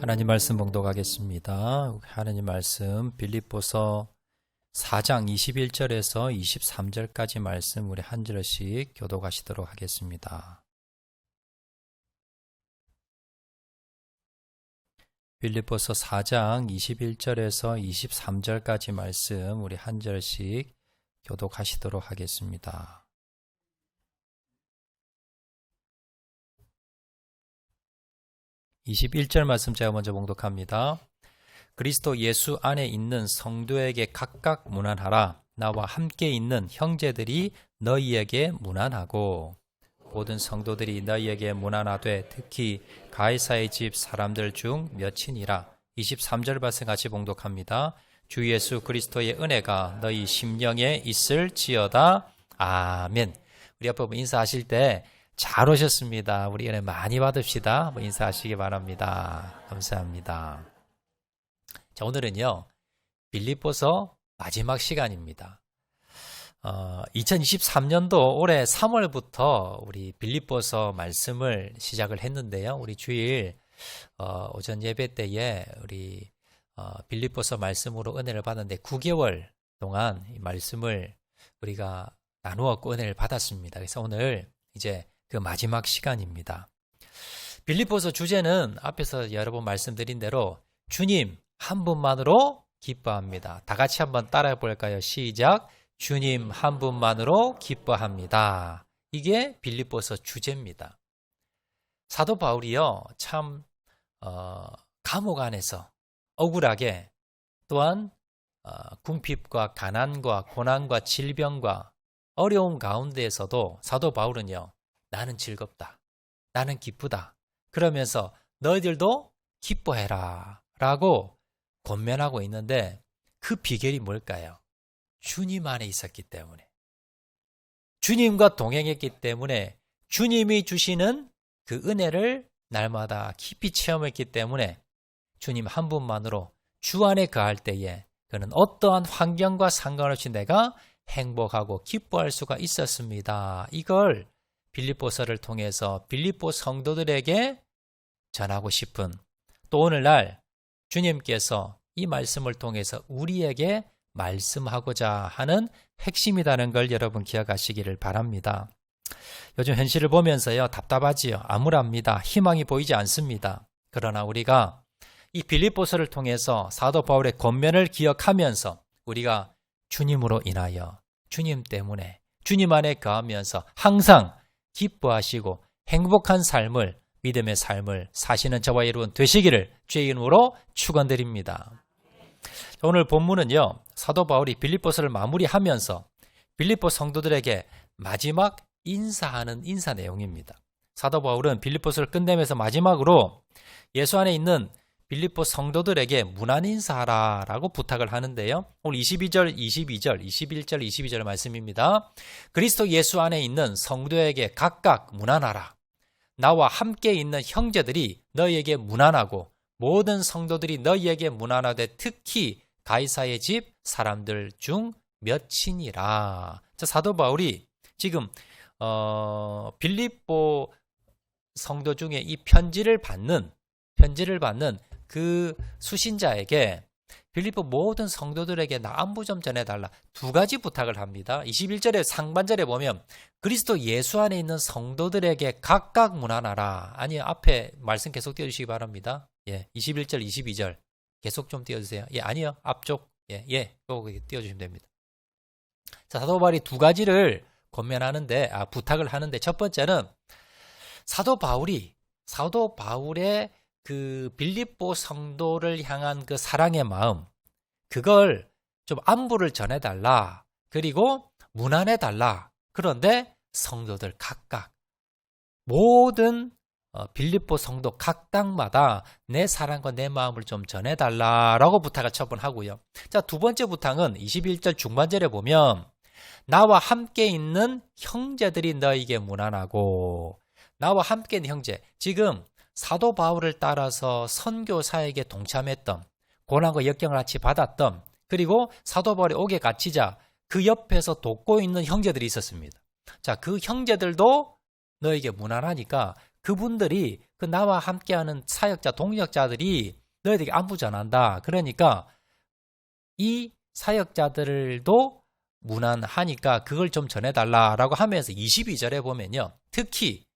하나님 말씀 봉독하겠습니다. 하나님 말씀 빌립보서 4장 21절에서 23절까지 말씀 우리 한 절씩 교독하시도록 하겠습니다. 빌립보서 4장 21절에서 23절까지 말씀 우리 한 절씩 교독하시도록 하겠습니다. (21절) 말씀 제가 먼저 봉독합니다. 그리스도 예수 안에 있는 성도에게 각각 문안하라. 나와 함께 있는 형제들이 너희에게 문안하고 모든 성도들이 너희에게 문안하되 특히 가이사의 집 사람들 중 몇이니라. (23절) 말씀 같이 봉독합니다. 주 예수 그리스도의 은혜가 너희 심령에 있을지어다. 아멘. 우리 앞에 인사하실 때 잘 오셨습니다. 우리 은혜 많이 받읍시다. 인사하시기 바랍니다. 감사합니다. 자, 오늘은요, 빌립보서 마지막 시간입니다. 2023년도 올해 3월부터 우리 빌립보서 말씀을 시작을 했는데요. 우리 주일 오전 예배 때에 우리 빌립보서 말씀으로 은혜를 받았는데 9개월 동안 이 말씀을 우리가 나누었고 은혜를 받았습니다. 그래서 오늘 이제 그 마지막 시간입니다. 빌립보서 주제는 앞에서 여러 번 말씀드린 대로 주님 한 분만으로 기뻐합니다. 다 같이 한번 따라해 볼까요? 시작. 주님 한 분만으로 기뻐합니다. 이게 빌립보서 주제입니다. 사도 바울이요, 참 감옥 안에서 억울하게 또한 궁핍과 가난과 고난과 질병과 어려움 가운데에서도 사도 바울은요, 나는 즐겁다, 나는 기쁘다, 그러면서 너희들도 기뻐해라 라고 권면하고 있는데 그 비결이 뭘까요? 주님 안에 있었기 때문에, 주님과 동행했기 때문에, 주님이 주시는 그 은혜를 날마다 깊이 체험했기 때문에 주님 한 분만으로 주 안에 거할 때에 그는 어떠한 환경과 상관없이 내가 행복하고 기뻐할 수가 있었습니다. 이걸 빌립보서를 통해서 빌립보 성도들에게 전하고 싶은, 또 오늘날 주님께서 이 말씀을 통해서 우리에게 말씀하고자 하는 핵심이라는 걸 여러분 기억하시기를 바랍니다. 요즘 현실을 보면서요, 답답하지요. 암울합니다. 희망이 보이지 않습니다. 그러나 우리가 이 빌립보서를 통해서 사도 바울의 권면을 기억하면서 우리가 주님으로 인하여, 주님 때문에, 주님 안에 거하면서 항상 기뻐하시고 행복한 삶을, 믿음의 삶을 사시는 저와 여러분 되시기를 주의 이름으로 축원드립니다. 오늘 본문은요, 사도 바울이 빌립보서를 마무리하면서 빌립보 성도들에게 마지막 인사하는 인사 내용입니다. 사도 바울은 빌립보서를 끝내면서 마지막으로 예수 안에 있는 빌립보 성도들에게 문안 인사하라 라고 부탁을 하는데요. 오늘 21절, 22절 말씀입니다. 그리스도 예수 안에 있는 성도에게 각각 문안하라. 나와 함께 있는 형제들이 너희에게 문안하고 모든 성도들이 너희에게 문안하되 특히 가이사의 집 사람들 중 몇이니라. 사도 바울이 지금 빌립보 성도 중에 이 편지를 받는 그 수신자에게 빌립보 모든 성도들에게 나 안부 좀 전해달라. 두 가지 부탁을 합니다. 21절의 상반절에 보면 그리스도 예수 안에 있는 성도들에게 각각 문안하라. 아니, 앞에 말씀 계속 띄워주시기 바랍니다. 21절, 22절 계속 좀 띄워주세요. 아니요, 앞쪽 그거 띄워주시면 됩니다. 자, 사도 바울이 두 가지를 권면하는데, 부탁을 하는데, 첫 번째는 사도 바울의 그 빌립보 성도를 향한 그 사랑의 마음, 그걸 좀 안부를 전해달라. 그리고 문안해달라. 그런데 성도들 각각, 모든 빌립보 성도 각당마다 내 사랑과 내 마음을 좀 전해달라라고 부탁을 처분하고요. 자, 두 번째 부탁은 21절 중반절에 보면 나와 함께 있는 형제들이 너에게 문안하고, 나와 함께 있는 형제, 지금 사도 바울을 따라서 선교사에게 동참했던, 고난과 역경을 같이 받았던, 그리고 사도 바울이 옥에 갇히자 그 옆에서 돕고 있는 형제들이 있었습니다. 자, 그 형제들도 너에게 문안하니까 그분들이 그 나와 함께하는 사역자, 동역자들이 너희들에게 안부 전한다. 그러니까 이 사역자들도 무난하니까 그걸 좀 전해달라라고 하면서 22절에 보면요. 특히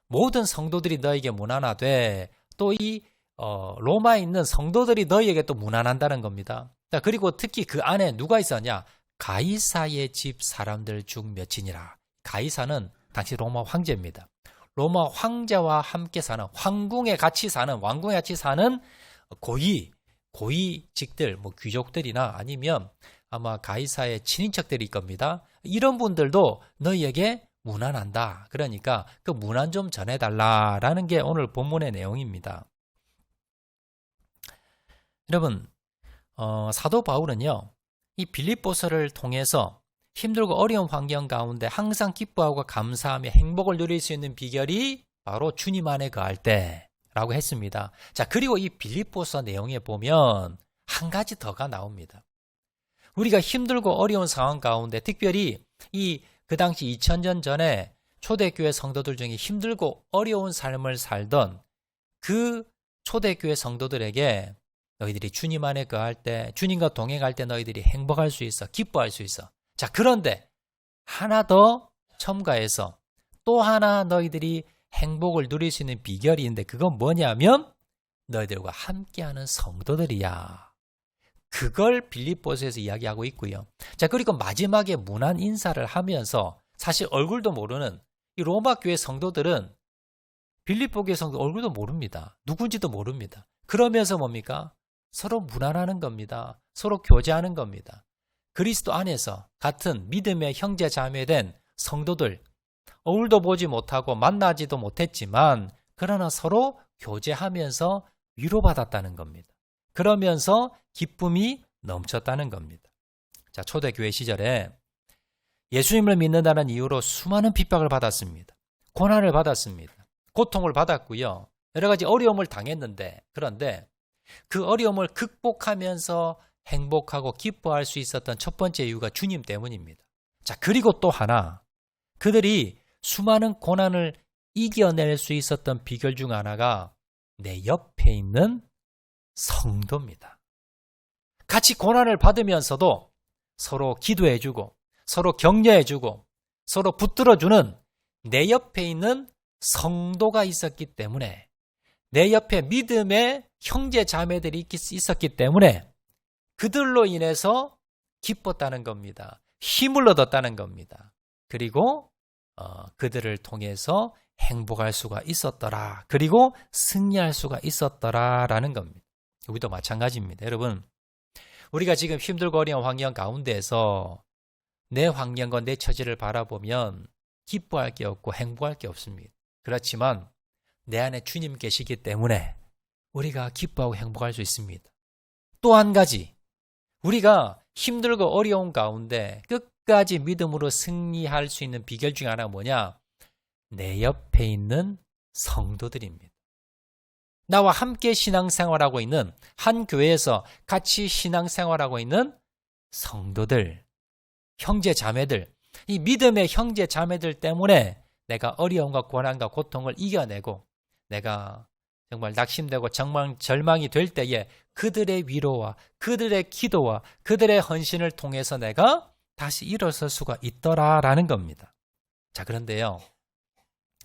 모든 성도들이 너에게 무난하되 또 이 로마에 있는 성도들이 너희에게 또 무난한다는 겁니다. 자, 그리고 특히 그 안에 누가 있었냐? 가이사의 집 사람들 중 몇이니라. 가이사는 당시 로마 황제입니다. 로마 황제와 함께 사는, 왕궁에 같이 사는 고위직들, 뭐 귀족들이나 아니면 아마 가이사의 친인척들일 겁니다. 이런 분들도 너희에게 무난한다. 그러니까 그 무난 좀 전해달라라는 게 오늘 본문의 내용입니다. 여러분, 사도 바울은요, 이 빌립보서를 통해서 힘들고 어려운 환경 가운데 항상 기뻐하고 감사하며 행복을 누릴 수 있는 비결이 바로 주님 안에 거할 때라고 했습니다. 자, 그리고 이 빌립보서 내용에 보면 한 가지 더가 나옵니다. 우리가 힘들고 어려운 상황 가운데 특별히 그 당시 2000년 전에 초대교회 성도들 중에 힘들고 어려운 삶을 살던 그 초대교회 성도들에게 너희들이 주님 안에 거할 때, 주님과 동행할 때 너희들이 행복할 수 있어, 기뻐할 수 있어. 자, 그런데 하나 더 첨가해서 또 하나 너희들이 행복을 누릴 수 있는 비결이 있는데 그건 뭐냐면 너희들과 함께하는 성도들이야. 그걸 빌립보서에서 이야기하고 있고요. 자, 그리고 마지막에 문안 인사를 하면서 사실 얼굴도 모르는 이 로마 교회 성도들은 빌립보 교회 성도 얼굴도 모릅니다. 누군지도 모릅니다. 그러면서 뭡니까? 서로 문안하는 겁니다. 서로 교제하는 겁니다. 그리스도 안에서 같은 믿음의 형제 자매된 성도들, 얼굴도 보지 못하고 만나지도 못했지만 그러나 서로 교제하면서 위로받았다는 겁니다. 그러면서 기쁨이 넘쳤다는 겁니다. 자, 초대교회 시절에 예수님을 믿는다는 이유로 수많은 핍박을 받았습니다. 고난을 받았습니다. 고통을 받았고요. 여러 가지 어려움을 당했는데, 그런데 그 어려움을 극복하면서 행복하고 기뻐할 수 있었던 첫 번째 이유가 주님 때문입니다. 자, 그리고 또 하나, 그들이 수많은 고난을 이겨낼 수 있었던 비결 중 하나가 내 옆에 있는 성도입니다. 같이 고난을 받으면서도 서로 기도해주고 서로 격려해주고 서로 붙들어주는 내 옆에 있는 성도가 있었기 때문에, 내 옆에 믿음의 형제 자매들이 있었기 때문에 그들로 인해서 기뻤다는 겁니다. 힘을 얻었다는 겁니다. 그리고 그들을 통해서 행복할 수가 있었더라. 그리고 승리할 수가 있었더라라는 겁니다. 우리도 마찬가지입니다. 여러분, 우리가 지금 힘들고 어려운 환경 가운데에서 내 환경과 내 처지를 바라보면 기뻐할 게 없고 행복할 게 없습니다. 그렇지만 내 안에 주님 계시기 때문에 우리가 기뻐하고 행복할 수 있습니다. 또 한 가지, 우리가 힘들고 어려운 가운데 끝까지 믿음으로 승리할 수 있는 비결 중에 하나가 뭐냐? 내 옆에 있는 성도들입니다. 나와 함께 신앙생활하고 있는, 한 교회에서 같이 신앙생활하고 있는 성도들, 형제 자매들, 이 믿음의 형제 자매들 때문에 내가 어려움과 고난과 고통을 이겨내고 내가 정말 낙심되고 절망이 될 때에 그들의 위로와 그들의 기도와 그들의 헌신을 통해서 내가 다시 일어설 수가 있더라라는 겁니다. 자, 그런데요,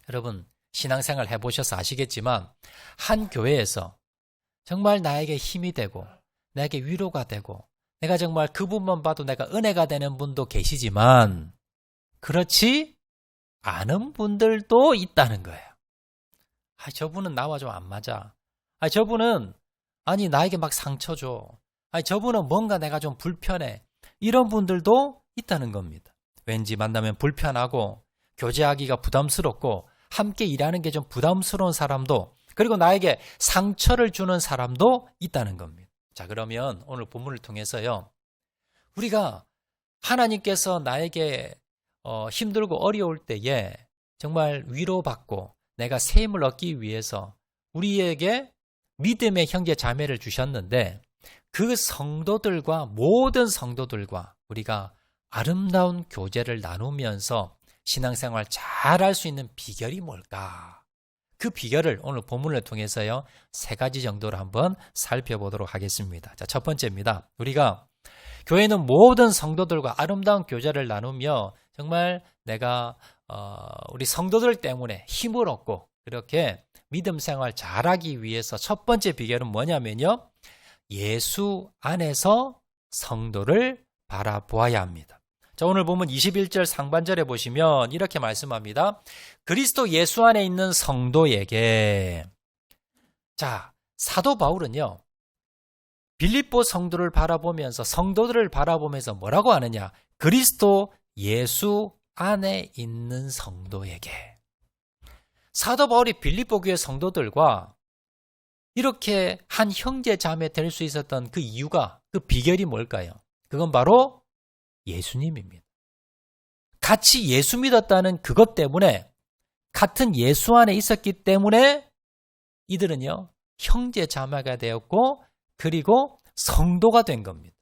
여러분, 신앙생활 해보셔서 아시겠지만 한 교회에서 정말 나에게 힘이 되고 나에게 위로가 되고 내가 정말 그분만 봐도 내가 은혜가 되는 분도 계시지만 그렇지 않은 분들도 있다는 거예요. 저분은 나와 좀 안 맞아. 저분은 나에게 막 상처 줘. 저분은 뭔가 내가 좀 불편해. 이런 분들도 있다는 겁니다. 왠지 만나면 불편하고 교제하기가 부담스럽고 함께 일하는 게 좀 부담스러운 사람도, 그리고 나에게 상처를 주는 사람도 있다는 겁니다. 자, 그러면 오늘 본문을 통해서요, 우리가 하나님께서 나에게 힘들고 어려울 때에 정말 위로받고 내가 새 힘을 얻기 위해서 우리에게 믿음의 형제 자매를 주셨는데 그 성도들과, 모든 성도들과 우리가 아름다운 교제를 나누면서 신앙생활 잘 할 수 있는 비결이 뭘까? 그 비결을 오늘 본문을 통해서요, 3가지 정도로 한번 살펴보도록 하겠습니다. 자, 첫 번째입니다. 우리가 교회는 모든 성도들과 아름다운 교제를 나누며 정말 내가 우리 성도들 때문에 힘을 얻고 그렇게 믿음 생활 잘하기 위해서 첫 번째 비결은 뭐냐면요, 예수 안에서 성도를 바라보아야 합니다. 자, 오늘 보면 21절 상반절에 보시면 이렇게 말씀합니다. 그리스도 예수 안에 있는 성도에게. 자, 사도 바울은요, 빌립보 성도를 바라보면서 성도들을 바라보면서 뭐라고 하느냐? 그리스도 예수 안에 있는 성도에게. 사도 바울이 빌립보 교회 성도들과 이렇게 한 형제 자매 될 수 있었던 그 이유가, 그 비결이 뭘까요? 그건 바로 예수님입니다. 같이 예수 믿었다는 그것 때문에, 같은 예수 안에 있었기 때문에 이들은요, 형제 자매가 되었고 그리고 성도가 된 겁니다.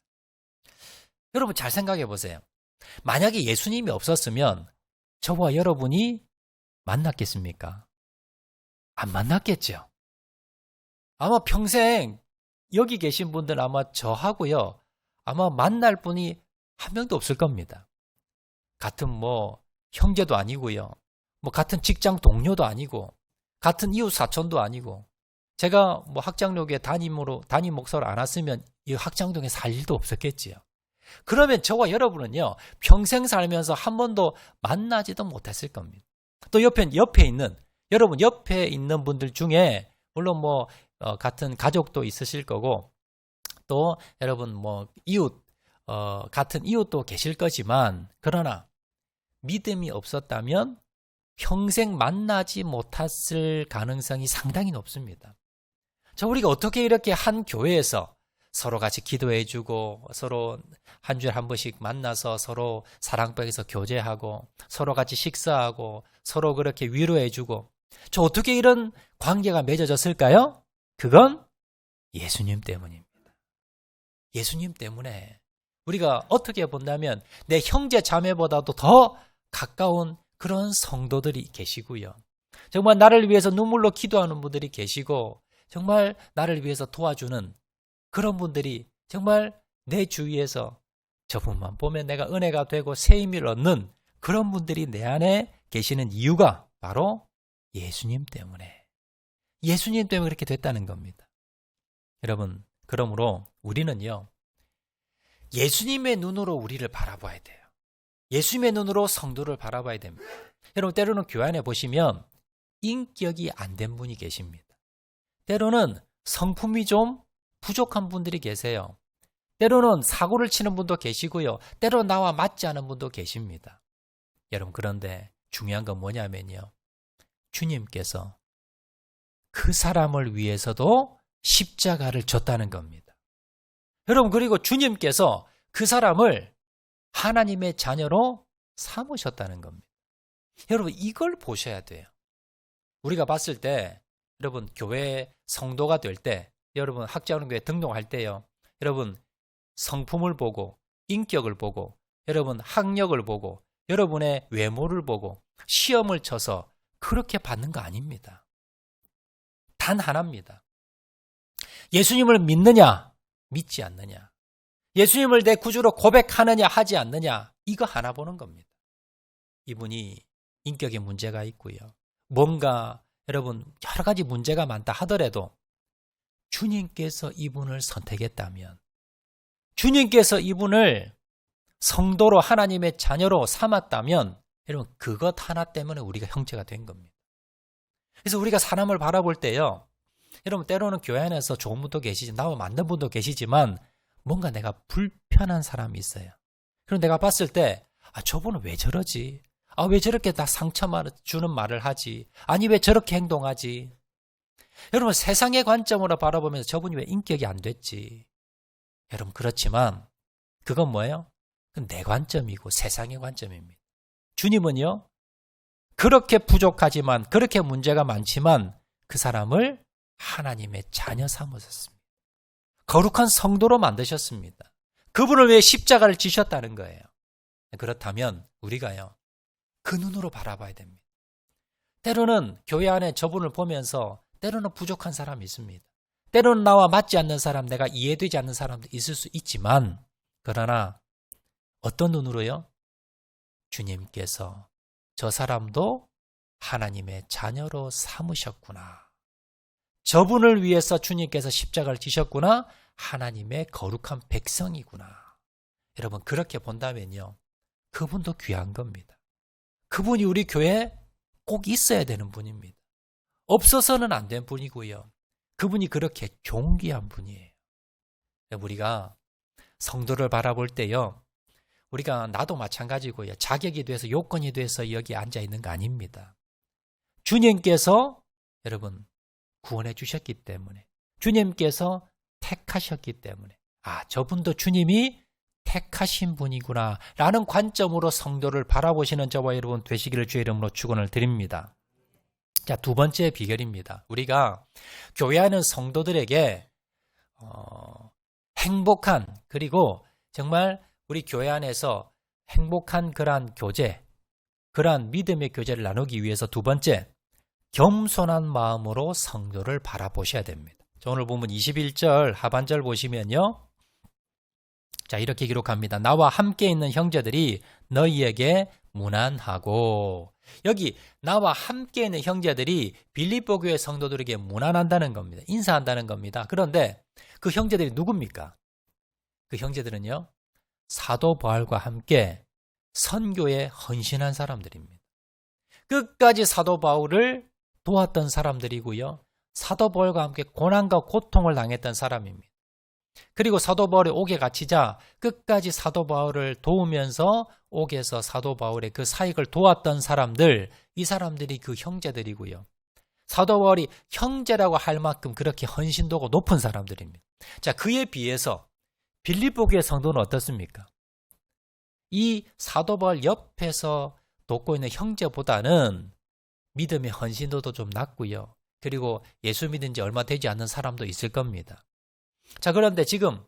여러분 잘 생각해 보세요. 만약에 예수님이 없었으면 저와 여러분이 만났겠습니까? 안 만났겠죠. 아마 평생 여기 계신 분들은 아마 저하고요, 아마 만날 분이 한 명도 없을 겁니다. 같은 형제도 아니고요, 같은 직장 동료도 아니고, 같은 이웃 사촌도 아니고, 제가 학장로교회 담임 목사로 안 왔으면 이 학장동에 살 일도 없었겠지요. 그러면 저와 여러분은요, 평생 살면서 한 번도 만나지도 못했을 겁니다. 또 옆에 있는, 여러분 옆에 있는 분들 중에 물론 같은 가족도 있으실 거고, 또 여러분 이웃, 같은 이웃도 계실 거지만, 그러나 믿음이 없었다면 평생 만나지 못했을 가능성이 상당히 높습니다. 자, 우리가 어떻게 이렇게 한 교회에서 서로 같이 기도해주고, 서로 한 주에 한 번씩 만나서 서로 사랑방에서 교제하고, 서로 같이 식사하고, 서로 그렇게 위로해주고, 저 어떻게 이런 관계가 맺어졌을까요? 그건 예수님 때문입니다. 예수님 때문에 우리가 어떻게 본다면 내 형제 자매보다도 더 가까운 그런 성도들이 계시고요. 정말 나를 위해서 눈물로 기도하는 분들이 계시고, 정말 나를 위해서 도와주는 그런 분들이 정말 내 주위에서 저분만 보면 내가 은혜가 되고 새 힘을 얻는 그런 분들이 내 안에 계시는 이유가 바로 예수님 때문에, 예수님 때문에 그렇게 됐다는 겁니다. 여러분, 그러므로 우리는요, 예수님의 눈으로 우리를 바라봐야 돼요. 예수님의 눈으로 성도를 바라봐야 됩니다. 여러분, 때로는 교회 안에 보시면 인격이 안 된 분이 계십니다. 때로는 성품이 좀 부족한 분들이 계세요. 때로는 사고를 치는 분도 계시고요, 때로는 나와 맞지 않은 분도 계십니다. 여러분, 그런데 중요한 건 뭐냐면요, 주님께서 그 사람을 위해서도 십자가를 졌다는 겁니다. 여러분, 그리고 주님께서 그 사람을 하나님의 자녀로 삼으셨다는 겁니다. 여러분, 이걸 보셔야 돼요. 우리가 봤을 때, 여러분 교회 성도가 될 때, 여러분 학자원교회 등록할 때요, 여러분 성품을 보고, 인격을 보고, 여러분 학력을 보고, 여러분의 외모를 보고 시험을 쳐서 그렇게 받는 거 아닙니다. 단 하나입니다. 예수님을 믿느냐, 믿지 않느냐, 예수님을 내 구주로 고백하느냐, 하지 않느냐, 이거 하나 보는 겁니다. 이분이 인격에 문제가 있고요, 뭔가 여러분 여러 가지 문제가 많다 하더라도 주님께서 이분을 선택했다면, 주님께서 이분을 성도로 하나님의 자녀로 삼았다면, 여러분 그것 하나 때문에 우리가 형제가 된 겁니다. 그래서 우리가 사람을 바라볼 때요, 여러분 때로는 교회 안에서 좋은 분도 계시지, 나와 맞는 분도 계시지만 뭔가 내가 불편한 사람이 있어요. 그럼 내가 봤을 때, 저분은 왜 저러지? 왜 저렇게 다 상처 주는 말을 하지? 아니 왜 저렇게 행동하지? 여러분 세상의 관점으로 바라보면서 저분이 왜 인격이 안 됐지? 여러분 그렇지만 그건 뭐예요? 그건 내 관점이고 세상의 관점입니다. 주님은요, 그렇게 부족하지만, 그렇게 문제가 많지만 그 사람을 하나님의 자녀 삼으셨습니다. 거룩한 성도로 만드셨습니다. 그분을 위해 십자가를 지셨다는 거예요. 그렇다면 우리가요, 그 눈으로 바라봐야 됩니다. 때로는 교회 안에 저분을 보면서 때로는 부족한 사람이 있습니다. 때로는 나와 맞지 않는 사람, 내가 이해되지 않는 사람도 있을 수 있지만, 그러나 어떤 눈으로요? 주님께서 저 사람도 하나님의 자녀로 삼으셨구나. 저분을 위해서 주님께서 십자가를 지셨구나. 하나님의 거룩한 백성이구나. 여러분, 그렇게 본다면요, 그분도 귀한 겁니다. 그분이 우리 교회에 꼭 있어야 되는 분입니다. 없어서는 안 된 분이고요. 그분이 그렇게 존귀한 분이에요. 우리가 성도를 바라볼 때요, 우리가 나도 마찬가지고요, 자격이 돼서 요건이 돼서 여기 앉아 있는 거 아닙니다. 주님께서 여러분 구원해 주셨기 때문에, 주님께서 택하셨기 때문에, 저분도 주님이 택하신 분이구나 라는 관점으로 성도를 바라보시는 저와 여러분 되시기를 주의 이름으로 축원을 드립니다. 자, 두 번째 비결입니다. 우리가 교회하는 성도들에게 행복한, 그리고 정말 우리 교회 안에서 행복한 그러한 교제, 그러한 믿음의 교제를 나누기 위해서 두 번째, 겸손한 마음으로 성도를 바라보셔야 됩니다. 자, 오늘 본문 21절 하반절 보시면요, 자, 이렇게 기록합니다. 나와 함께 있는 형제들이 너희에게 문안하고, 여기 나와 함께 있는 형제들이 빌립보 교회 성도들에게 문안한다는 겁니다. 인사한다는 겁니다. 그런데 그 형제들이 누굽니까? 그 형제들은요, 사도 바울과 함께 선교에 헌신한 사람들입니다. 끝까지 사도 바울을 도왔던 사람들이고요, 사도 바울과 함께 고난과 고통을 당했던 사람입니다. 그리고 사도 바울이 옥에 갇히자 끝까지 사도 바울을 도우면서 옥에서 사도 바울의 그 사역을 도왔던 사람들, 이 사람들이 그 형제들이고요. 사도 바울이 형제라고 할 만큼 그렇게 헌신도가 높은 사람들입니다. 자, 그에 비해서 빌립보 교회 성도는 어떻습니까? 이 사도 바울 옆에서 돕고 있는 형제보다는 믿음의 헌신도도 좀 낮고요. 그리고 예수 믿은 지 얼마 되지 않는 사람도 있을 겁니다. 자, 그런데 지금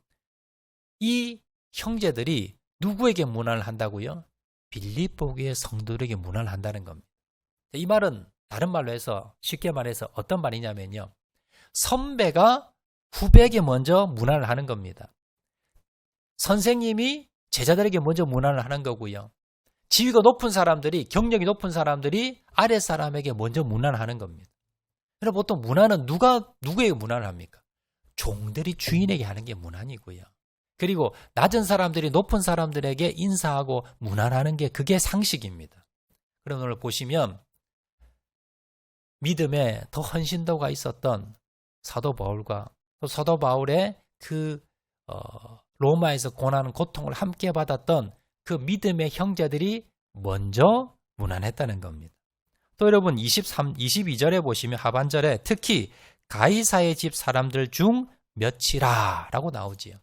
이 형제들이 누구에게 문안을 한다고요? 빌립보 교회 성도들에게 문안을 한다는 겁니다. 이 말은 다른 말로 해서, 쉽게 말해서 어떤 말이냐면요, 선배가 후배에게 먼저 문안을 하는 겁니다. 선생님이 제자들에게 먼저 문안을 하는 거고요, 지위가 높은 사람들이, 경력이 높은 사람들이 아래 사람에게 먼저 문안을 하는 겁니다. 그럼 보통 문안은 누구에게 문안을 합니까? 종들이 주인에게 하는 게 문안이고요. 그리고 낮은 사람들이 높은 사람들에게 인사하고 문안하는 게 그게 상식입니다. 그럼 오늘 보시면 믿음에 더 헌신도가 있었던 사도 바울과 또 사도 바울의 그 로마에서 고난 고통을 함께 받았던 그 믿음의 형제들이 먼저 문안했다는 겁니다. 또 여러분 22절에 보시면 하반절에 특히 가이사의 집 사람들 중 몇이라 라고 나오지요.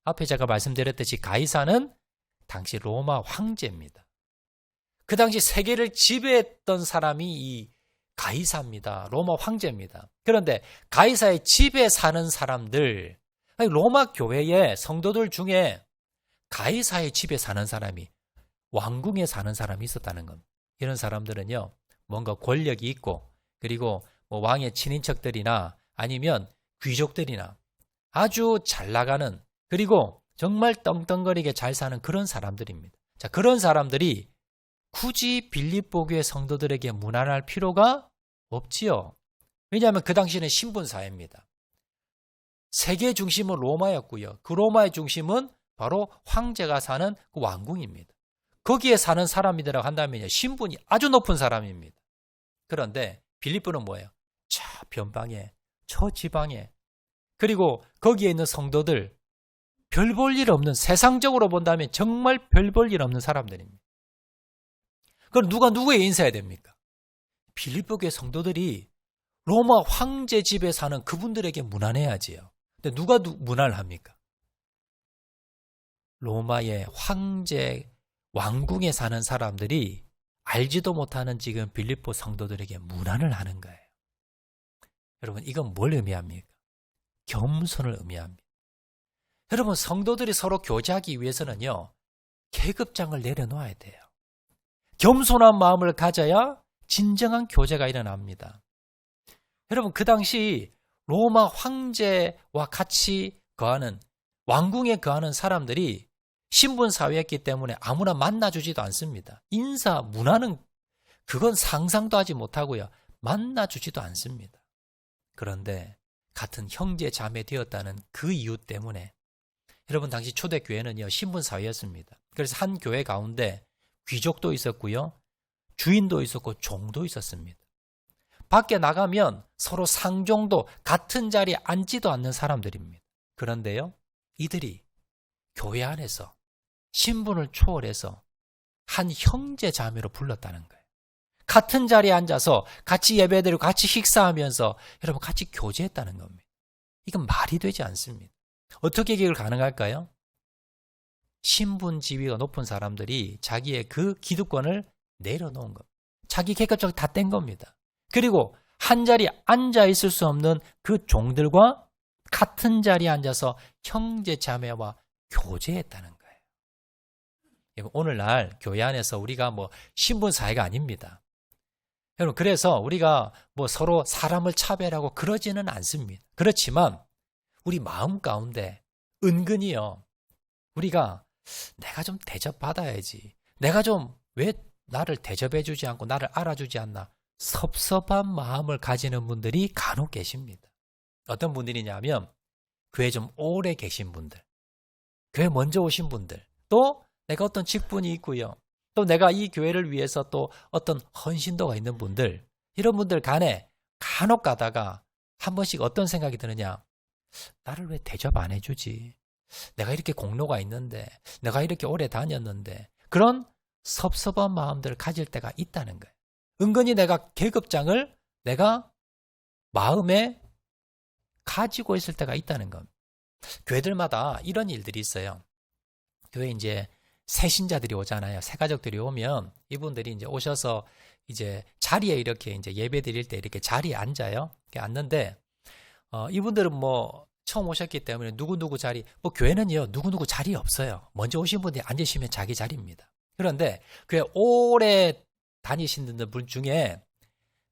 앞에 제가 말씀드렸듯이 가이사는 당시 로마 황제입니다. 그 당시 세계를 지배했던 사람이 이 가이사입니다. 로마 황제입니다. 그런데 가이사의 집에 사는 사람들, 로마 교회의 성도들 중에 가이사의 집에 사는 사람이, 왕궁에 사는 사람이 있었다는 겁니다. 이런 사람들은요, 뭔가 권력이 있고, 그리고 뭐 왕의 친인척들이나 아니면 귀족들이나 아주 잘 나가는, 그리고 정말 떵떵거리게 잘 사는 그런 사람들입니다. 자, 그런 사람들이 굳이 빌립보 교회 성도들에게 문안할 필요가 없지요. 왜냐하면 그 당시에는 신분사회입니다. 세계 중심은 로마였고요. 그 로마의 중심은 바로 황제가 사는 그 왕궁입니다. 거기에 사는 사람이라고 한다면 신분이 아주 높은 사람입니다. 그런데 빌립보는 뭐예요? 저 변방에, 저 지방에, 그리고 거기에 있는 성도들, 별 볼 일 없는, 세상적으로 본다면 정말 별 볼 일 없는 사람들입니다. 그럼 누가 누구에게 인사해야 됩니까? 빌립보 교회 성도들이 로마 황제 집에 사는 그분들에게 문안해야지요. 근데 누가 문안을 합니까? 로마의 황제 왕궁에 사는 사람들이 알지도 못하는 지금 빌립보 성도들에게 문안을 하는 거예요. 여러분, 이건 뭘 의미합니까? 겸손을 의미합니다. 여러분, 성도들이 서로 교제하기 위해서는요, 계급장을 내려놓아야 돼요. 겸손한 마음을 가져야 진정한 교제가 일어납니다. 여러분, 그 당시 로마 황제와 같이 거하는, 왕궁에 거하는 사람들이 신분사회였기 때문에 아무나 만나주지도 않습니다. 인사, 문화는 그건 상상도 하지 못하고요. 만나주지도 않습니다. 그런데 같은 형제 자매 되었다는 그 이유 때문에, 여러분, 당시 초대교회는요, 신분사회였습니다. 그래서 한 교회 가운데 귀족도 있었고요, 주인도 있었고 종도 있었습니다. 밖에 나가면 서로 상종도, 같은 자리에 앉지도 않는 사람들입니다. 그런데요, 이들이 교회 안에서 신분을 초월해서 한 형제 자매로 불렀다는 거예요. 같은 자리에 앉아서 같이 예배드리고 같이 식사하면서 여러분 같이 교제했다는 겁니다. 이건 말이 되지 않습니다. 어떻게 이게 가능할까요? 신분 지위가 높은 사람들이 자기의 그 기득권을 내려놓은 것, 자기 계급적으로 다 뗀 겁니다. 그리고 한 자리에 앉아 있을 수 없는 그 종들과 같은 자리에 앉아서 형제 자매와 교제했다는 거예요. 오늘날 교회 안에서 우리가 뭐 신분 사회가 아닙니다. 여러분, 그래서 우리가 뭐 서로 사람을 차별하고 그러지는 않습니다. 그렇지만 우리 마음 가운데 은근히요, 우리가 내가 좀 대접받아야지, 내가 좀 왜 나를 대접해주지 않고 나를 알아주지 않나, 섭섭한 마음을 가지는 분들이 간혹 계십니다. 어떤 분들이냐면 교회 좀 오래 계신 분들, 교회 먼저 오신 분들, 또 내가 어떤 직분이 있고요, 또 내가 이 교회를 위해서 또 어떤 헌신도가 있는 분들, 이런 분들 간에 간혹 가다가 한 번씩 어떤 생각이 드느냐, 나를 왜 대접 안 해주지, 내가 이렇게 공로가 있는데, 내가 이렇게 오래 다녔는데, 그런 섭섭한 마음들을 가질 때가 있다는 거예요. 은근히 내가 계급장을 내가 마음에 가지고 있을 때가 있다는 겁니다. 교회들마다 이런 일들이 있어요. 교회 이제 새 신자들이 오잖아요. 새 가족들이 오면 이분들이 이제 오셔서 이제 자리에 이렇게 이제 예배 드릴 때 이렇게 자리에 앉아요. 이렇게 앉는데, 이분들은 뭐 처음 오셨기 때문에 누구누구 자리, 뭐 교회는요, 누구누구 자리 없어요. 먼저 오신 분들이 앉으시면 자기 자리입니다. 그런데 교회 오래 다니시는 분 중에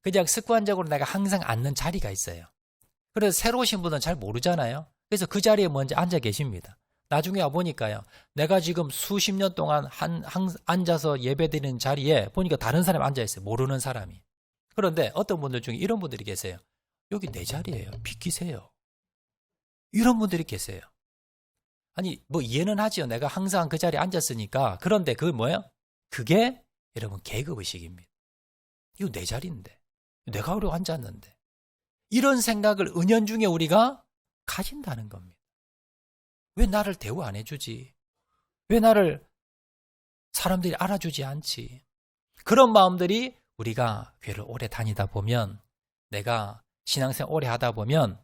그냥 습관적으로 내가 항상 앉는 자리가 있어요. 그래서 새로 오신 분은 잘 모르잖아요. 그래서 그 자리에 먼저 앉아 계십니다. 나중에 와보니까요, 내가 지금 수십 년 동안 앉아서 예배드리는 자리에 보니까 다른 사람이 앉아있어요. 모르는 사람이. 그런데 어떤 분들 중에 이런 분들이 계세요. 여기 내 자리예요. 비키세요. 이런 분들이 계세요. 아니, 뭐 이해는 하지요. 내가 항상 그 자리에 앉았으니까. 그런데 그게 뭐예요? 그게 여러분 계급의식입니다. 이거 내 자리인데, 내가 오래 앉았는데, 이런 생각을 은연중에 우리가 가진다는 겁니다. 왜 나를 대우 안 해주지? 왜 나를 사람들이 알아주지 않지? 그런 마음들이 우리가 교회를 오래 다니다 보면, 내가 신앙생활 오래 하다 보면,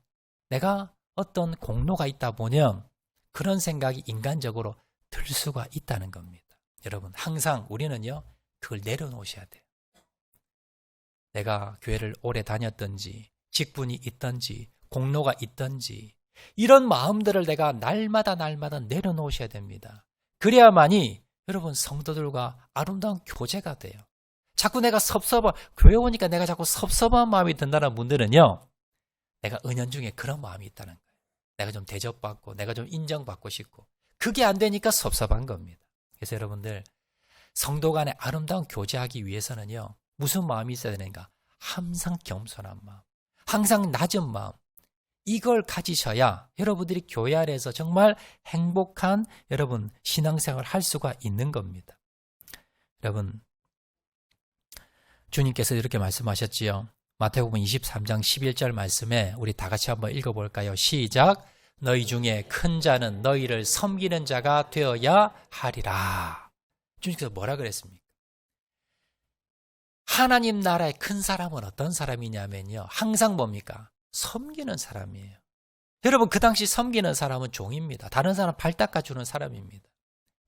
내가 어떤 공로가 있다 보면 그런 생각이 인간적으로 들 수가 있다는 겁니다. 여러분, 항상 우리는요, 그걸 내려놓으셔야 돼요. 내가 교회를 오래 다녔든지, 직분이 있든지, 공로가 있든지, 이런 마음들을 내가 날마다 내려놓으셔야 됩니다. 그래야만이 여러분 성도들과 아름다운 교제가 돼요. 자꾸 내가 교회 오니까 내가 자꾸 섭섭한 마음이 든다는 분들은요, 내가 은연중에 그런 마음이 있다는 거예요. 내가 좀 대접받고, 내가 좀 인정받고 싶고, 그게 안 되니까 섭섭한 겁니다. 그래서 여러분들, 성도 간에 아름다운 교제하기 위해서는요, 무슨 마음이 있어야 되는가? 항상 겸손한 마음, 항상 낮은 마음, 이걸 가지셔야 여러분들이 교회 안에서 정말 행복한 여러분 신앙생활을 할 수가 있는 겁니다. 여러분, 주님께서 이렇게 말씀하셨지요. 마태복음 23장 11절 말씀에 우리 다 같이 한번 읽어볼까요? 시작. 너희 중에 큰 자는 너희를 섬기는 자가 되어야 하리라. 주님께서 뭐라 그랬습니까? 하나님 나라의 큰 사람은 어떤 사람이냐면요, 항상 뭡니까? 섬기는 사람이에요. 여러분, 그 당시 섬기는 사람은 종입니다. 다른 사람 발 닦아주는 사람입니다.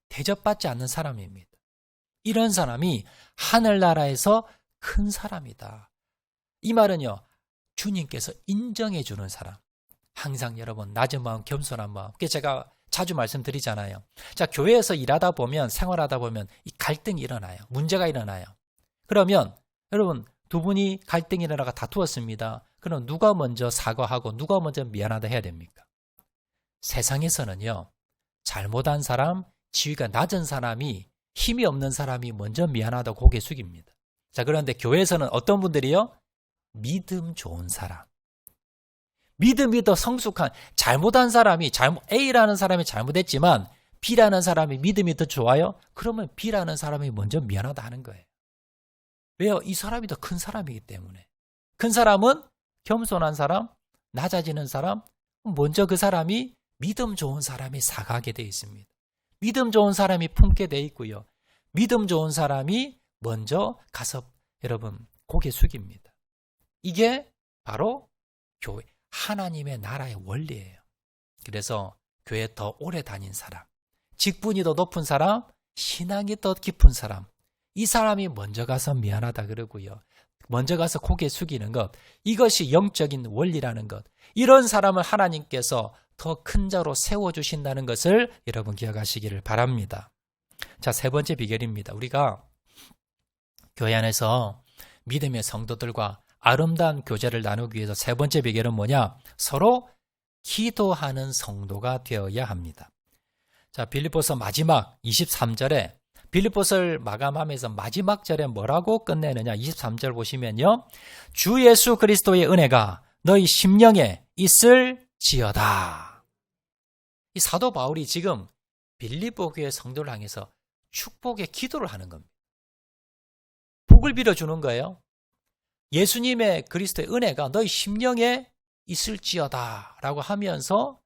대접받지 않는 사람입니다. 이런 사람이 하늘나라에서 큰 사람이다. 이 말은요, 주님께서 인정해 주는 사람, 항상 여러분 낮은 마음, 겸손한 마음. 그게 제가 자주 말씀드리잖아요. 자, 교회에서 일하다 보면, 생활하다 보면 이 갈등이 일어나요. 문제가 일어나요. 그러면 여러분, 두 분이 갈등이 일어나가 다투었습니다. 그럼 누가 먼저 사과하고 누가 먼저 미안하다 해야 됩니까? 세상에서는요, 잘못한 사람, 지위가 낮은 사람이, 힘이 없는 사람이 먼저 미안하다고 고개 숙입니다. 자, 그런데 교회에서는 어떤 분들이요? 믿음 좋은 사람, 믿음이 더 성숙한, 잘못한 사람이, A라는 사람이 잘못했지만 B라는 사람이 믿음이 더 좋아요? 그러면 B라는 사람이 먼저 미안하다 하는 거예요. 왜요? 이 사람이 더 큰 사람이기 때문에. 큰 사람은 겸손한 사람, 낮아지는 사람, 먼저 그 사람이 믿음 좋은 사람이 사과하게 되어 있습니다. 믿음 좋은 사람이 품게 되어 있고요. 믿음 좋은 사람이 먼저 가서 여러분 고개 숙입니다. 이게 바로 교회, 하나님의 나라의 원리예요. 그래서 교회 더 오래 다닌 사람, 직분이 더 높은 사람, 신앙이 더 깊은 사람, 이 사람이 먼저 가서 미안하다 그러고요. 먼저 가서 고개 숙이는 것, 이것이 영적인 원리라는 것. 이런 사람을 하나님께서 더 큰 자로 세워주신다는 것을 여러분 기억하시기를 바랍니다. 자, 세 번째 비결입니다. 우리가 교회 안에서 믿음의 성도들과 아름다운 교제를 나누기 위해서 세 번째 비결은 뭐냐? 서로 기도하는 성도가 되어야 합니다. 자, 빌립보서 마지막 23절에 빌립보서를 마감하면서 마지막 절에 뭐라고 끝내느냐? 23절 보시면요. 주 예수 그리스도의 은혜가 너희 심령에 있을지어다. 이 사도 바울이 지금 빌립보 교회 성도를 향해서 축복의 기도를 하는 겁니다. 복을 빌어주는 거예요. 예수님의 그리스도의 은혜가 너희 심령에 있을지어다 라고 하면서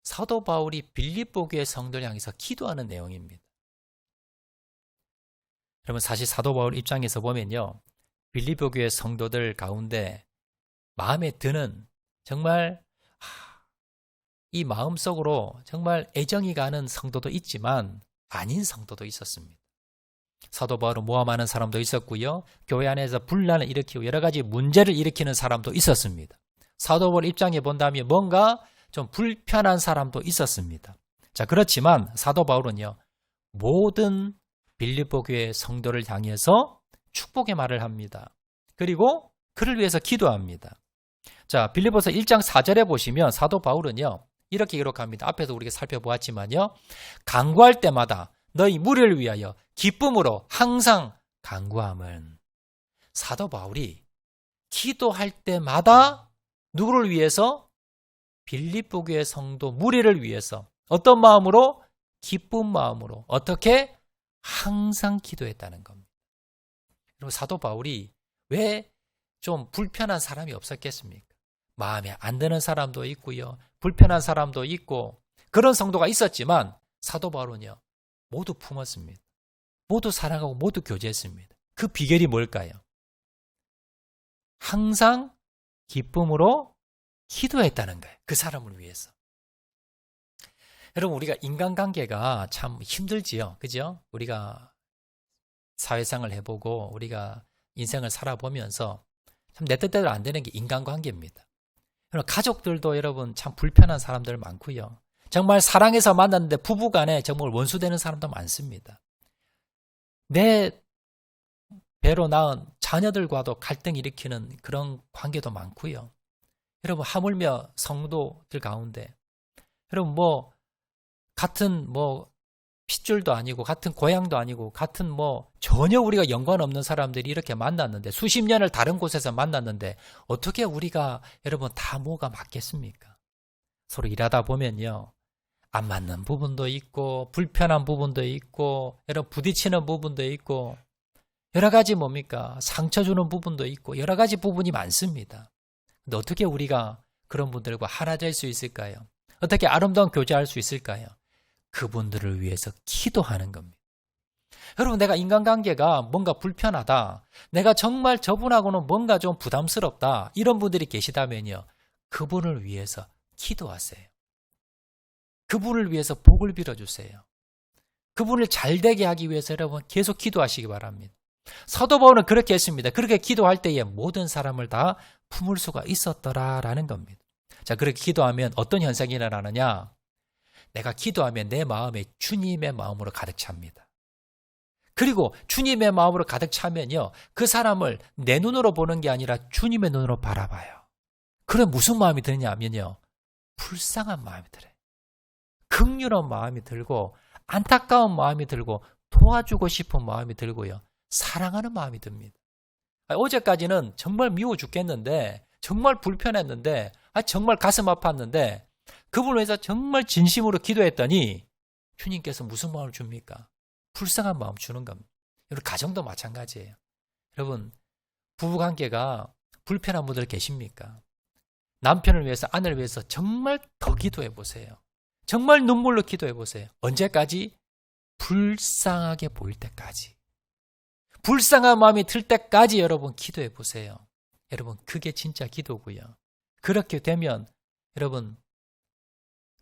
사도 바울이 빌립보 교회 성도를 향해서 기도하는 내용입니다. 여러분, 사실 사도 바울 입장에서 보면요, 빌립보 교회 성도들 가운데 마음에 드는 정말 이 마음속으로 정말 애정이 가는 성도도 있지만 아닌 성도도 있었습니다. 사도 바울은 모함하는 사람도 있었고요, 교회 안에서 분란을 일으키고 여러 가지 문제를 일으키는 사람도 있었습니다. 사도 바울 입장에 본다면 뭔가 좀 불편한 사람도 있었습니다. 자, 그렇지만 사도 바울은요, 모든 빌립보 교회 성도를 향해서 축복의 말을 합니다. 그리고 그를 위해서 기도합니다. 자, 빌립보서 1장 4절에 보시면 사도 바울은요, 이렇게 기록합니다. 앞에서 우리가 살펴보았지만요, 간구할 때마다 너희 무리를 위하여 기쁨으로 항상 간구함은. 사도 바울이 기도할 때마다 누구를 위해서? 빌립보 교회 성도 무리를 위해서 어떤 마음으로? 기쁜 마음으로. 어떻게? 항상 기도했다는 겁니다. 그리고 사도 바울이 왜 좀 불편한 사람이 없었겠습니까? 마음에 안 드는 사람도 있고요, 불편한 사람도 있고 그런 성도가 있었지만 사도 바울은요, 모두 품었습니다. 모두 사랑하고 모두 교제했습니다. 그 비결이 뭘까요? 항상 기쁨으로 기도했다는 거예요. 그 사람을 위해서. 여러분, 우리가 인간관계가 참 힘들지요. 그죠? 우리가 사회생활을 해보고 우리가 인생을 살아보면서 참 내 뜻대로 안 되는 게 인간관계입니다. 여러분, 가족들도 여러분 참 불편한 사람들 많고요. 정말 사랑해서 만났는데 부부간에 정말 원수되는 사람도 많습니다. 내 배로 낳은 자녀들과도 갈등 일으키는 그런 관계도 많고요. 여러분, 하물며 성도들 가운데 여러분 같은 핏줄도 아니고 같은 고향도 아니고 같은 전혀 우리가 연관 없는 사람들이 이렇게 만났는데 수십 년을 다른 곳에서 만났는데 어떻게 우리가 여러분 다 뭐가 맞겠습니까? 서로 일하다 보면요, 안 맞는 부분도 있고 불편한 부분도 있고 여러분 부딪히는 부분도 있고 여러 가지 상처 주는 부분도 있고 여러 가지 부분이 많습니다. 근데 어떻게 우리가 그런 분들과 하나 될 수 있을까요? 어떻게 아름다운 교제할 수 있을까요? 그분들을 위해서 기도하는 겁니다. 여러분, 내가 인간관계가 뭔가 불편하다, 내가 정말 저분하고는 뭔가 좀 부담스럽다, 이런 분들이 계시다면요, 그분을 위해서 기도하세요. 그분을 위해서 복을 빌어주세요. 그분을 잘되게 하기 위해서 여러분 계속 기도하시기 바랍니다. 사도 바울은 그렇게 했습니다. 그렇게 기도할 때에 모든 사람을 다 품을 수가 있었더라라는 겁니다. 자, 그렇게 기도하면 어떤 현상이 일어나느냐? 내가 기도하면 내 마음에 주님의 마음으로 가득 찹니다. 그리고 주님의 마음으로 가득 차면요, 그 사람을 내 눈으로 보는 게 아니라 주님의 눈으로 바라봐요. 그럼 무슨 마음이 드냐면요, 불쌍한 마음이 들어요. 긍휼한 마음이 들고 안타까운 마음이 들고 도와주고 싶은 마음이 들고요, 사랑하는 마음이 듭니다. 어제까지는 정말 미워 죽겠는데, 정말 불편했는데, 정말 가슴 아팠는데 그분을 위해서 정말 진심으로 기도했더니 주님께서 무슨 마음을 줍니까? 불쌍한 마음 주는 겁니다. 여러분, 가정도 마찬가지예요. 여러분, 부부관계가 불편한 분들 계십니까? 남편을 위해서, 아내를 위해서 정말 더 기도해 보세요. 정말 눈물로 기도해 보세요. 언제까지? 불쌍하게 보일 때까지. 불쌍한 마음이 들 때까지 여러분 기도해 보세요. 여러분, 그게 진짜 기도고요. 그렇게 되면 여러분,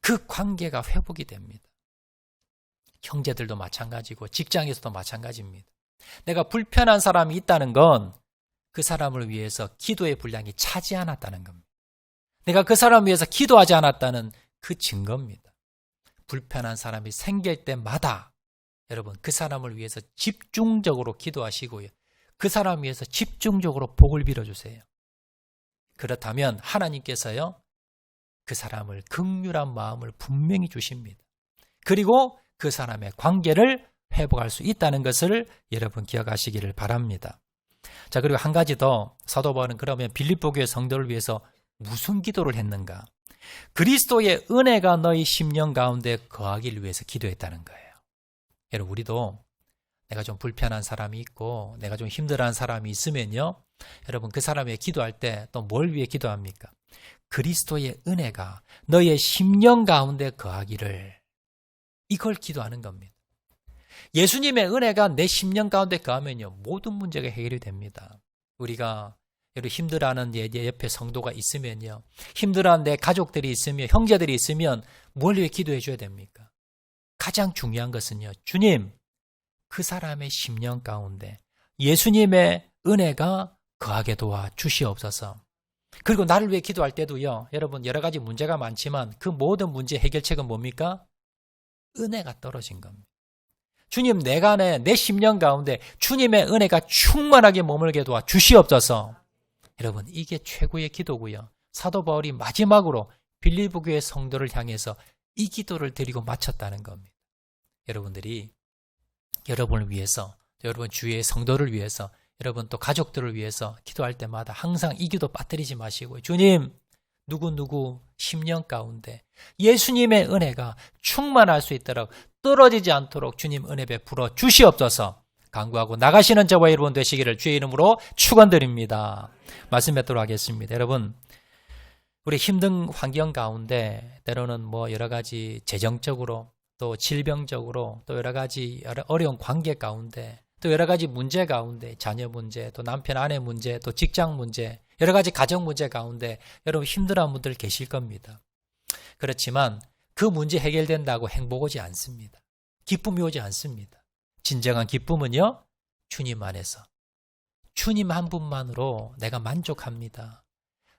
그 관계가 회복이 됩니다. 형제들도 마찬가지고 직장에서도 마찬가지입니다. 내가 불편한 사람이 있다는 건 그 사람을 위해서 기도의 분량이 차지 않았다는 겁니다. 내가 그 사람을 위해서 기도하지 않았다는 그 증거입니다. 불편한 사람이 생길 때마다 여러분, 그 사람을 위해서 집중적으로 기도하시고요, 그 사람을 위해서 집중적으로 복을 빌어주세요. 그렇다면 하나님께서요, 그 사람을 긍휼한 마음을 분명히 주십니다. 그리고 그 사람의 관계를 회복할 수 있다는 것을 여러분 기억하시기를 바랍니다. 자, 그리고 한 가지 더, 사도 바울은 그러면 빌립보 교회 성도를 위해서 무슨 기도를 했는가? 그리스도의 은혜가 너희 심령 가운데 거하기를 위해서 기도했다는 거예요. 여러분, 우리도 내가 좀 불편한 사람이 있고 내가 좀 힘들어하는 사람이 있으면요, 여러분, 그 사람에게 기도할 때 또 뭘 위해 기도합니까? 그리스도의 은혜가 너희의 심령 가운데 거하기를, 이걸 기도하는 겁니다. 예수님의 은혜가 내 심령 가운데 거하면요, 모든 문제가 해결이 됩니다. 우리가 여러분, 힘들어하는 내 옆에 성도가 있으면요, 힘들어하는 내 가족들이 있으면, 형제들이 있으면 뭘 위해 기도해 줘야 됩니까? 가장 중요한 것은요, 주님, 그 사람의 심령 가운데 예수님의 은혜가 거하게 도와 주시옵소서. 그리고 나를 위해 기도할 때도요, 여러분, 여러 가지 문제가 많지만 그 모든 문제 해결책은 뭡니까? 은혜가 떨어진 겁니다. 주님, 내가 내 심령 가운데 주님의 은혜가 충만하게 머물게 도와 주시옵소서. 여러분, 이게 최고의 기도고요. 사도 바울이 마지막으로 빌립보 교회 성도를 향해서 이 기도를 드리고 마쳤다는 겁니다. 여러분들이 여러분을 위해서, 여러분 주위의 성도를 위해서, 여러분 또 가족들을 위해서 기도할 때마다 항상 이 기도 빠뜨리지 마시고, 주님, 누구누구 심령 가운데 예수님의 은혜가 충만할 수 있도록, 떨어지지 않도록 주님 은혜 베풀어 주시옵소서 간구하고 나가시는 저와 여러분 되시기를 주의 이름으로 축원드립니다. 말씀 뵙도록 하겠습니다. 여러분, 우리 힘든 환경 가운데 때로는 여러 가지 재정적으로, 또 질병적으로, 또 여러 가지 어려운 관계 가운데, 또 여러 가지 문제 가운데, 자녀 문제, 또 남편 아내 문제, 또 직장 문제, 여러 가지 가정 문제 가운데 여러분 힘들어하는 분들 계실 겁니다. 그렇지만 그 문제 해결된다고 행복 오지 않습니다. 기쁨이 오지 않습니다. 진정한 기쁨은요, 주님 안에서, 주님 한 분만으로 내가 만족합니다.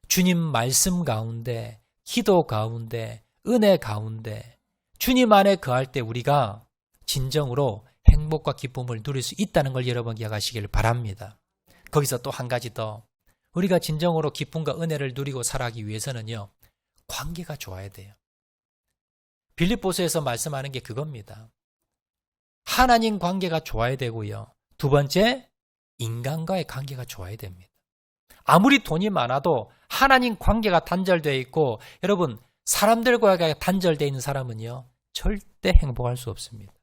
주님 말씀 가운데, 기도 가운데, 은혜 가운데 주님 안에 거할 때 우리가 진정으로 행복과 기쁨을 누릴 수 있다는 걸 여러분 기억하시길 바랍니다. 거기서 또 한 가지 더, 우리가 진정으로 기쁨과 은혜를 누리고 살아가기 위해서는요, 관계가 좋아야 돼요. 빌립보서에서 말씀하는 게 그겁니다. 하나님 관계가 좋아야 되고요, 두 번째, 인간과의 관계가 좋아야 됩니다. 아무리 돈이 많아도 하나님 관계가 단절되어 있고, 여러분, 사람들과 단절되어 있는 사람은요, 절대 행복할 수 없습니다.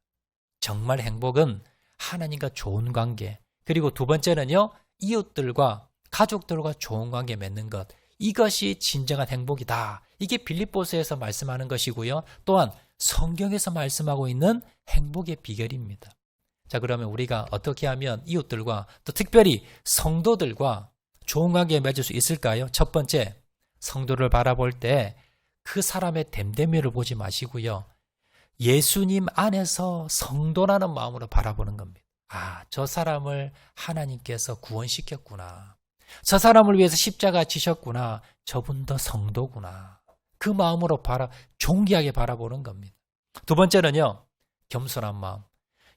정말 행복은 하나님과 좋은 관계, 그리고 두 번째는요, 이웃들과 가족들과 좋은 관계 맺는 것, 이것이 진정한 행복이다. 이게 빌립보서에서 말씀하는 것이고요, 또한 성경에서 말씀하고 있는 행복의 비결입니다. 자, 그러면 우리가 어떻게 하면 이웃들과, 또 특별히 성도들과 좋은 관계 맺을 수 있을까요? 첫 번째, 성도를 바라볼 때 그 사람의 됨됨이를 보지 마시고요, 예수님 안에서 성도라는 마음으로 바라보는 겁니다. 아, 저 사람을 하나님께서 구원시켰구나. 저 사람을 위해서 십자가 지셨구나. 저분도 성도구나. 그 마음으로 존귀하게 바라보는 겁니다. 두 번째는요, 겸손한 마음.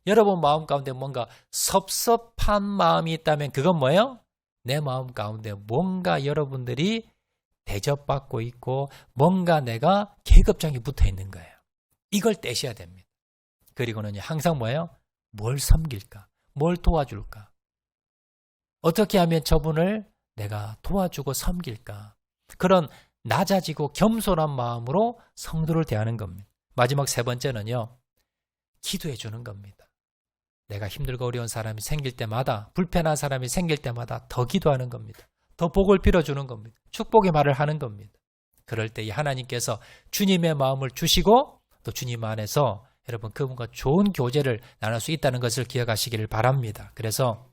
여러분 마음 가운데 뭔가 섭섭한 마음이 있다면 그건 뭐예요? 내 마음 가운데 뭔가 여러분들이 대접받고 있고 뭔가 내가 계급장이 붙어 있는 거예요. 이걸 떼셔야 됩니다. 그리고는 항상 뭐예요? 뭘 섬길까? 뭘 도와줄까? 어떻게 하면 저분을 내가 도와주고 섬길까? 그런 낮아지고 겸손한 마음으로 성도를 대하는 겁니다. 마지막 세 번째는요. 기도해 주는 겁니다. 내가 힘들고 어려운 사람이 생길 때마다, 불편한 사람이 생길 때마다 더 기도하는 겁니다. 더 복을 빌어주는 겁니다. 축복의 말을 하는 겁니다. 그럴 때 이 하나님께서 주님의 마음을 주시고 또 주님 안에서 여러분 그분과 좋은 교제를 나눌 수 있다는 것을 기억하시기를 바랍니다. 그래서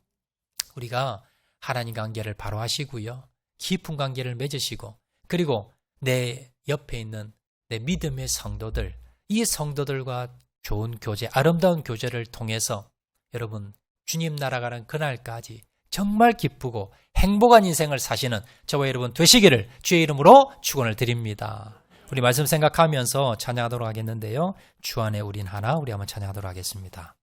우리가 하나님 관계를 바로 하시고요. 깊은 관계를 맺으시고 그리고 내 옆에 있는 내 믿음의 성도들, 이 성도들과 좋은 교제, 아름다운 교제를 통해서 여러분 주님 나라가는 그날까지 정말 기쁘고 행복한 인생을 사시는 저와 여러분 되시기를 주의 이름으로 축원을 드립니다. 우리 말씀 생각하면서 찬양하도록 하겠는데요. 주 안에 우린 하나, 우리 한번 찬양하도록 하겠습니다.